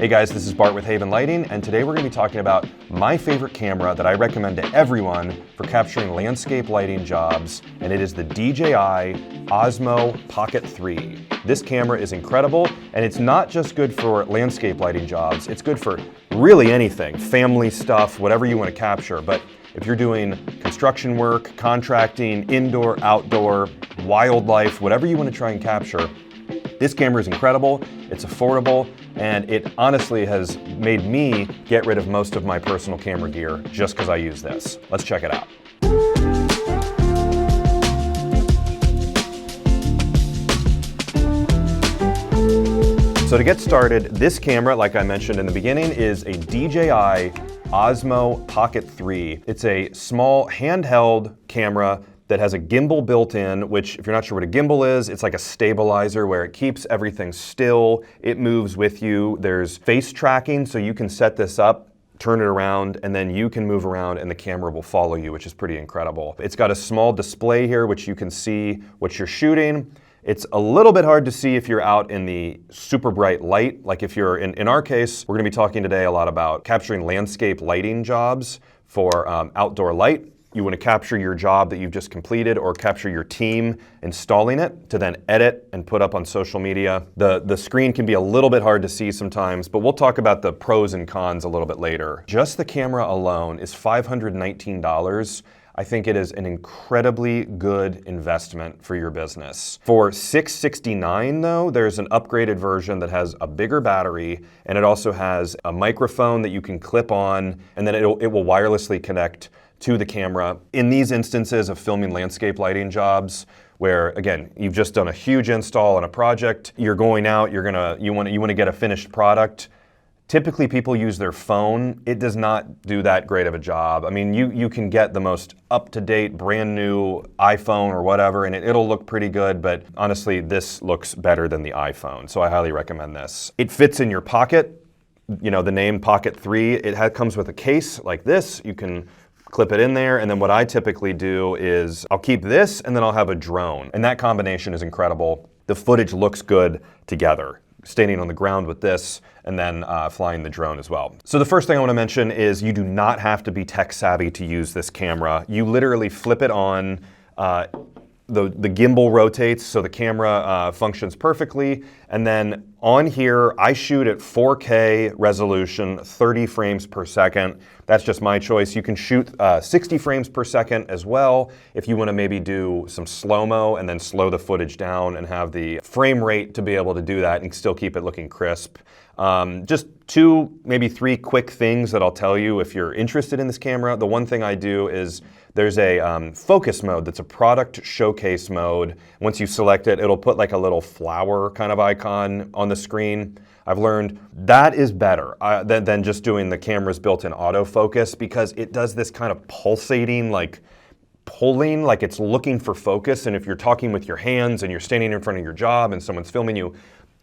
Hey guys, this is Bart with Haven Lighting, and today we're going to be talking about my favorite camera that I recommend to everyone for capturing landscape lighting jobs, and it is the DJI Osmo Pocket 3. This camera is incredible, and it's not just good for landscape lighting jobs, it's good for really anything, family stuff, whatever you want to capture. But if you're doing construction work, contracting, indoor, outdoor, wildlife, whatever you want to try and capture, this camera is incredible, it's affordable, and it honestly has made me get rid of most of my personal camera gear just because I use this. Let's check it out. So to get started, this camera, like I mentioned in the beginning, is a DJI Osmo Pocket 3. It's a small handheld camera that has a gimbal built in, which if you're not sure what a gimbal is, it's like a stabilizer where it keeps everything still, it moves with you. There's face tracking, so you can set this up, turn it around, and then you can move around and the camera will follow you, which is pretty incredible. It's got a small display here, which you can see what you're shooting. It's a little bit hard to see if you're out in the super bright light. Like if you're, in our case, we're gonna be talking today a lot about capturing landscape lighting jobs for outdoor light. You want to capture your job that you've just completed or capture your team installing it to then edit and put up on social media. The screen can be a little bit hard to see sometimes, but we'll talk about the pros and cons a little bit later. Just the camera alone is $519. I think it is an incredibly good investment for your business. For $669 though, there's an upgraded version that has a bigger battery, and it also has a microphone that you can clip on, and then it will wirelessly connect to the camera. In these instances of filming landscape lighting jobs, where again, you've just done a huge install on a project, you're going out, you want to get a finished product. Typically people use their phone. It does not do that great of a job. I mean, you can get the most up-to-date, brand new iPhone or whatever, and it'll look pretty good, but honestly, this looks better than the iPhone, so I highly recommend this. It fits in your pocket. You know, the name Pocket 3, it comes with a case like this. You can clip it in there, and then what I typically do is I'll keep this and then I'll have a drone, and that combination is incredible. The footage looks good together, standing on the ground with this and then flying the drone as well. So the first thing I want to mention is you do not have to be tech savvy to use this camera. You literally flip it on, the gimbal rotates so the camera functions perfectly, and then on here I shoot at 4K resolution, 30 frames per second. That's just my choice. You can shoot 60 frames per second as well if you want to maybe do some slow-mo and then slow the footage down and have the frame rate to be able to do that and still keep it looking crisp. Just two, maybe three quick things that I'll tell you if you're interested in this camera. The one thing I do is there's a focus mode that's a product showcase mode. Once you select it, it'll put like a little flower kind of icon on the screen. I've learned that is better than just doing the camera's built-in autofocus, because it does this kind of pulsating, like pulling, like it's looking for focus. And if you're talking with your hands and you're standing in front of your job and someone's filming you,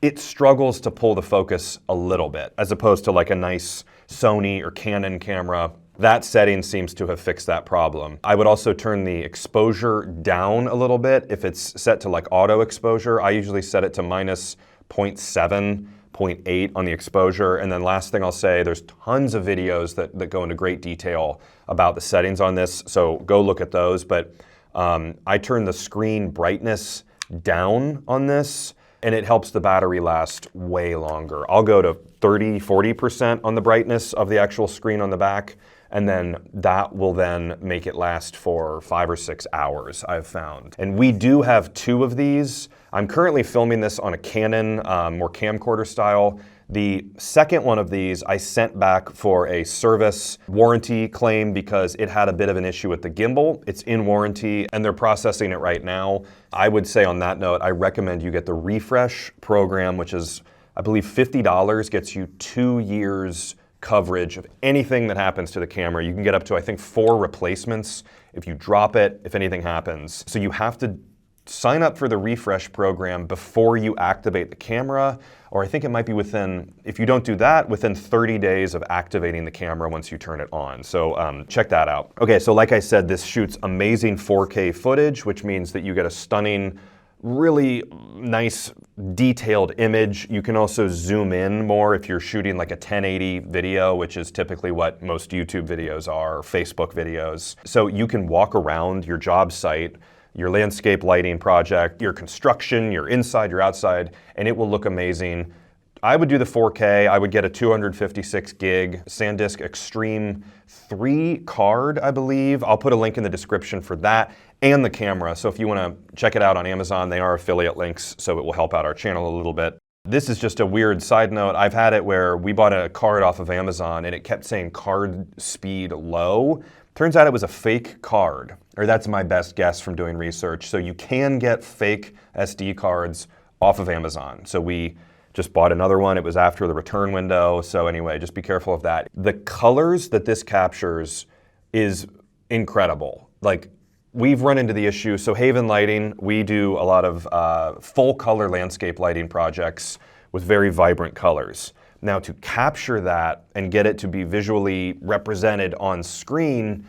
it struggles to pull the focus a little bit, as opposed to like a nice Sony or Canon camera. That setting seems to have fixed that problem. I would also turn the exposure down a little bit if it's set to like auto exposure. I usually set it to minus 0.7, 0.8 on the exposure. And then last thing I'll say, there's tons of videos that go into great detail about the settings on this, so go look at those. But I turn the screen brightness down on this, and it helps the battery last way longer. I'll go to 30, 40% on the brightness of the actual screen on the back, and then that will then make it last for 5 or 6 hours, I've found. And we do have two of these. I'm currently filming this on a Canon, more camcorder style. The second one of these I sent back for a service warranty claim because it had a bit of an issue with the gimbal. It's in warranty and they're processing it right now. I would say on that note, I recommend you get the refresh program, which is, I believe $50, gets you 2 years coverage of anything that happens to the camera. You can get up to, I think, 4 replacements if you drop it, if anything happens. So you have to sign up for the refresh program before you activate the camera, or I think it might be within, if you don't do that, within 30 days of activating the camera once you turn it on. So check that out. Okay, so like I said, this shoots amazing 4K footage, which means that you get a stunning really nice detailed image. You can also zoom in more if you're shooting like a 1080 video, which is typically what most YouTube videos are, or Facebook videos. So you can walk around your job site, your landscape lighting project, your construction, your inside, your outside, and it will look amazing. I would do the 4K. I would get a 256 gig SanDisk Extreme 3 card, I believe. I'll put a link in the description for that and the camera. So if you want to check it out on Amazon, they are affiliate links, so it will help out our channel a little bit. This is just a weird side note. I've had it where we bought a card off of Amazon and it kept saying card speed low. Turns out it was a fake card, or that's my best guess from doing research. So you can get fake SD cards off of Amazon. So we just bought another one. It was after the return window. So anyway, just be careful of that. The colors that this captures is incredible. Like, we've run into the issue. So Haven Lighting, we do a lot of full color landscape lighting projects with very vibrant colors. Now, to capture that and get it to be visually represented on screen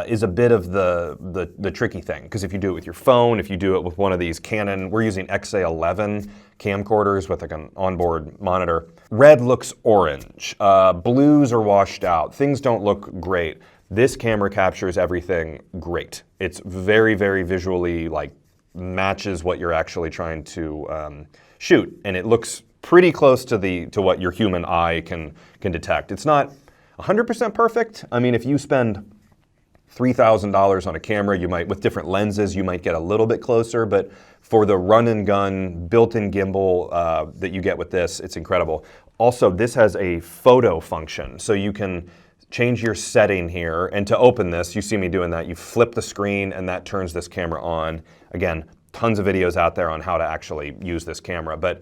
is a bit of the tricky thing. Because if you do it with your phone, if you do it with one of these Canon, we're using XA11 camcorders with like an onboard monitor. Red looks orange. Blues are washed out. Things don't look great. This camera captures everything great. It's very, very visually like matches what you're actually trying to shoot, and it looks pretty close to what your human eye can detect. It's not 100% perfect. I mean, if you spend $3,000 on a camera, you might, with different lenses, you might get a little bit closer, but for the run and gun built-in gimbal that you get with this, it's incredible. Also, this has a photo function, so you can change your setting here, and to open this, you see me doing that, you flip the screen and that turns this camera on. Again, tons of videos out there on how to actually use this camera, but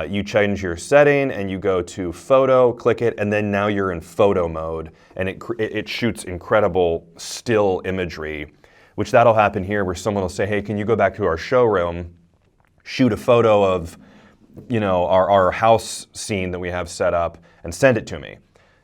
you change your setting and you go to photo, click it, and then now you're in photo mode, and it shoots incredible still imagery, which that'll happen here where someone will say, hey, can you go back to our showroom, shoot a photo of, you know, our house scene that we have set up and send it to me.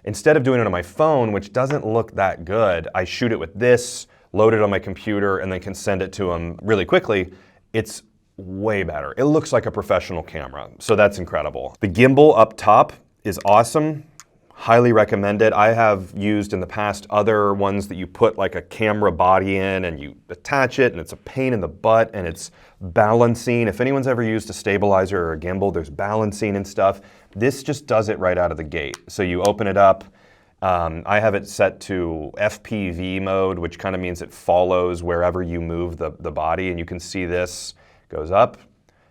Instead of doing it on my phone, which doesn't look that good, I shoot it with this, load it on my computer, and then can send it to them really quickly. It's way better. It looks like a professional camera, so that's incredible. The gimbal up top is awesome. Highly recommend it. I have used in the past other ones that you put like a camera body in and you attach it, and it's a pain in the butt, and it's balancing. If anyone's ever used a stabilizer or a gimbal, there's balancing and stuff. This just does it right out of the gate. So you open it up. I have it set to FPV mode, which kind of means it follows wherever you move the body, and you can see this goes up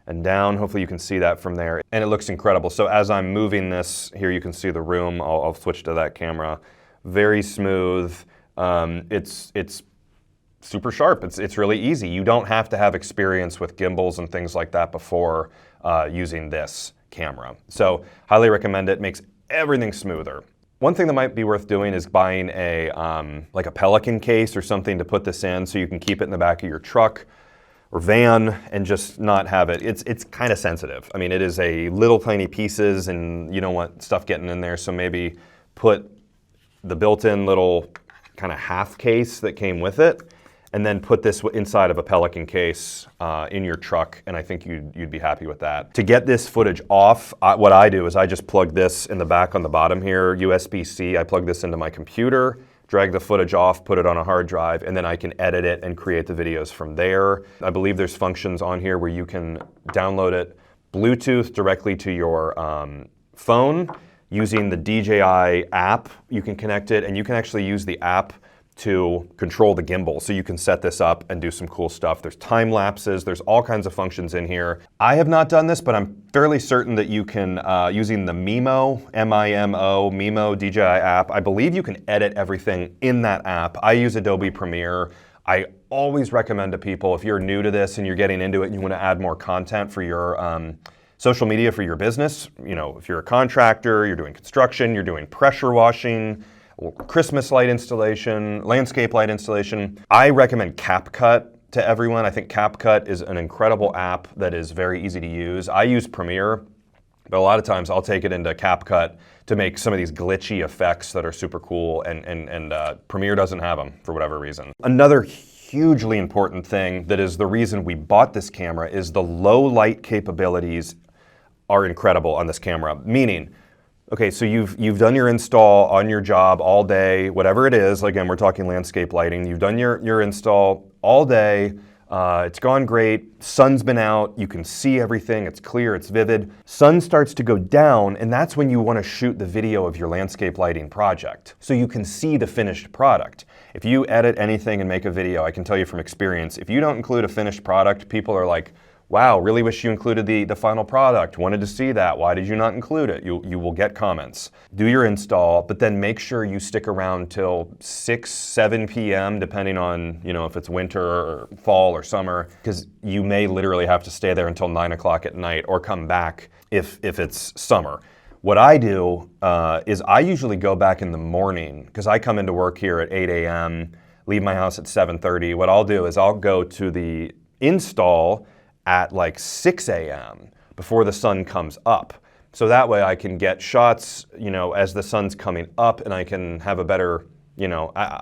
and down. Hopefully you can see that from there, and it looks incredible. So as I'm moving this, here you can see the room. I'll switch to that camera. Very smooth. It's super sharp. It's really easy. You don't have to have experience with gimbals and things like that before using this camera. So highly recommend it. Makes everything smoother. One thing that might be worth doing is buying a like a Pelican case or something to put this in, so you can keep it in the back of your truck or van and just not have it. It's kind of sensitive. I mean, it is a little tiny pieces and you don't want stuff getting in there, so maybe put the built-in little kind of half case that came with it, and then put this inside of a Pelican case in your truck, and I think you'd be happy with that. To get this footage off, what I do is I just plug this in the back on the bottom here, USB-C. I plug this into my computer, drag the footage off, put it on a hard drive, and then I can edit it and create the videos from there. I believe there's functions on here where you can download it Bluetooth directly to your phone. Using the DJI app, you can connect it, and you can actually use the app to control the gimbal. So you can set this up and do some cool stuff. There's time lapses, there's all kinds of functions in here. I have not done this, but I'm fairly certain that you can, using the Mimo, M-I-M-O, Mimo DJI app, I believe you can edit everything in that app. I use Adobe Premiere. I always recommend to people, if you're new to this and you're getting into it and you want to add more content for your social media for your business, you know, if you're a contractor, you're doing construction, you're doing pressure washing, Christmas light installation, landscape light installation, I recommend CapCut to everyone. I think CapCut is an incredible app that is very easy to use. I use Premiere, but a lot of times I'll take it into CapCut to make some of these glitchy effects that are super cool, and Premiere doesn't have them for whatever reason. Another hugely important thing that is the reason we bought this camera is the low light capabilities are incredible on this camera. Meaning, okay, so you've done your install on your job all day, whatever it is. Again, we're talking landscape lighting. You've done your install all day. It's gone great. Sun's been out. You can see everything. It's clear. It's vivid. Sun starts to go down, and that's when you want to shoot the video of your landscape lighting project, so you can see the finished product. If you edit anything and make a video, I can tell you from experience, if you don't include a finished product, people are like, wow, really wish you included the final product. Wanted to see that. Why did you not include it? You will get comments. Do your install, but then make sure you stick around till 6, 7 p.m., depending on, if it's winter or fall or summer, because you may literally have to stay there until 9 o'clock at night or come back if it's summer. What I do is I usually go back in the morning, because I come into work here at 8 a.m., leave my house at 7:30. What I'll do is I'll go to the install at like 6 a.m. before the sun comes up. So that way I can get shots, as the sun's coming up, and I can have a better,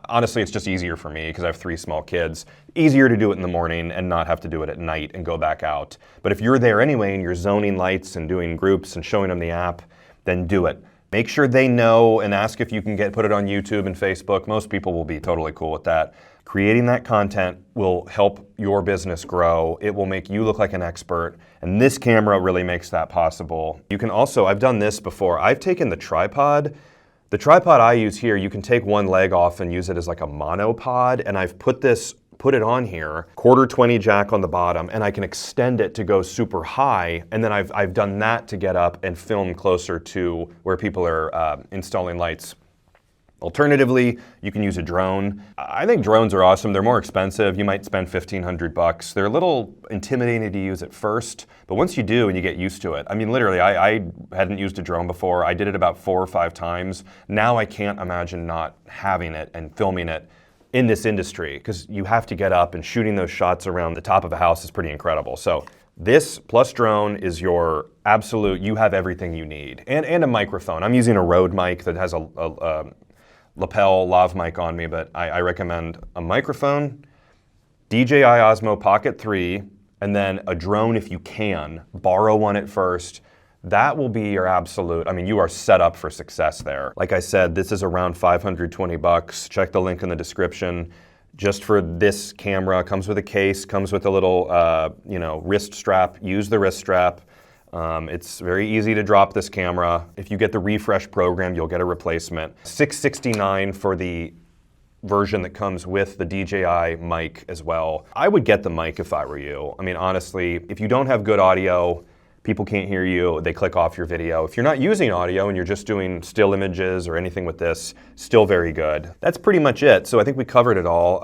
honestly, it's just easier for me because I have 3 small kids. Easier to do it in the morning and not have to do it at night and go back out. But if you're there anyway and you're zoning lights and doing groups and showing them the app, then do it. Make sure they know and ask if you can put it on YouTube and Facebook. Most people will be totally cool with that. Creating that content will help your business grow. It will make you look like an expert, and this camera really makes that possible. You can also, I've done this before, I've taken the tripod. The tripod I use here, you can take one leg off and use it as like a monopod, and I've put it on here, 1/4-20 jack on the bottom, and I can extend it to go super high, and then I've done that to get up and film closer to where people are installing lights. Alternatively, you can use a drone. I think drones are awesome. They're more expensive. You might spend $1,500. They're a little intimidating to use at first, but once you do and you get used to it, I mean, literally, I hadn't used a drone before. I did it about 4 or 5 times. Now I can't imagine not having it and filming it in this industry, because you have to get up, and shooting those shots around the top of a house is pretty incredible. So this plus drone is your absolute, you have everything you need. And a microphone. I'm using a Rode mic that has a lapel lav mic on me, but I recommend a microphone, DJI Osmo Pocket 3, and then a drone if you can. Borrow one at first. That will be your absolute, I mean, you are set up for success there. Like I said, this is around $520. Check the link in the description. Just for this camera, comes with a case, comes with a little, wrist strap. Use the wrist strap. It's very easy to drop this camera. If you get the refresh program, you'll get a replacement. $669 for the version that comes with the DJI mic as well. I would get the mic if I were you. I mean, honestly, if you don't have good audio, people can't hear you, they click off your video. If you're not using audio and you're just doing still images or anything with this, still very good. That's pretty much it. So I think we covered it all.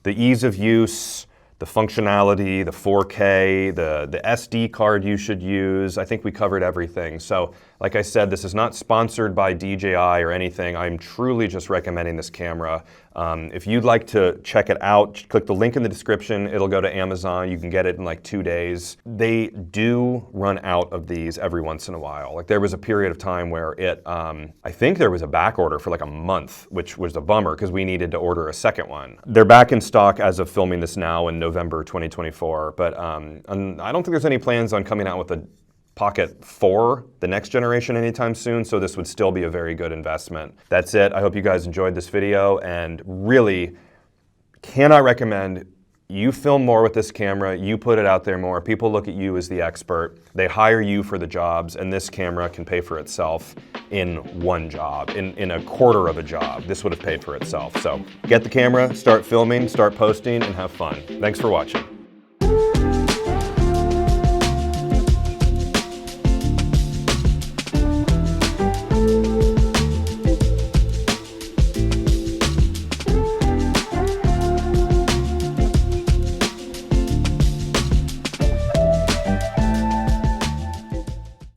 The ease of use, the functionality, the 4K, the SD card you should use. I think we covered everything. So like I said, this is not sponsored by DJI or anything. I'm truly just recommending this camera. If you'd like to check it out, click the link in the description. It'll go to Amazon. You can get it in like 2 days. They do run out of these every once in a while. Like there was a period of time where I think there was a back order for like a month, which was a bummer because we needed to order a second one. They're back in stock as of filming this now in November 2024, but I don't think there's any plans on coming out with a Pocket 4, the next generation, anytime soon, so this would still be a very good investment. That's it. I hope you guys enjoyed this video, and really cannot recommend you film more with this camera, you put it out there more, people look at you as the expert, they hire you for the jobs, and this camera can pay for itself in one job, in a quarter of a job. This would have paid for itself. So get the camera, start filming, start posting, and have fun. Thanks for watching.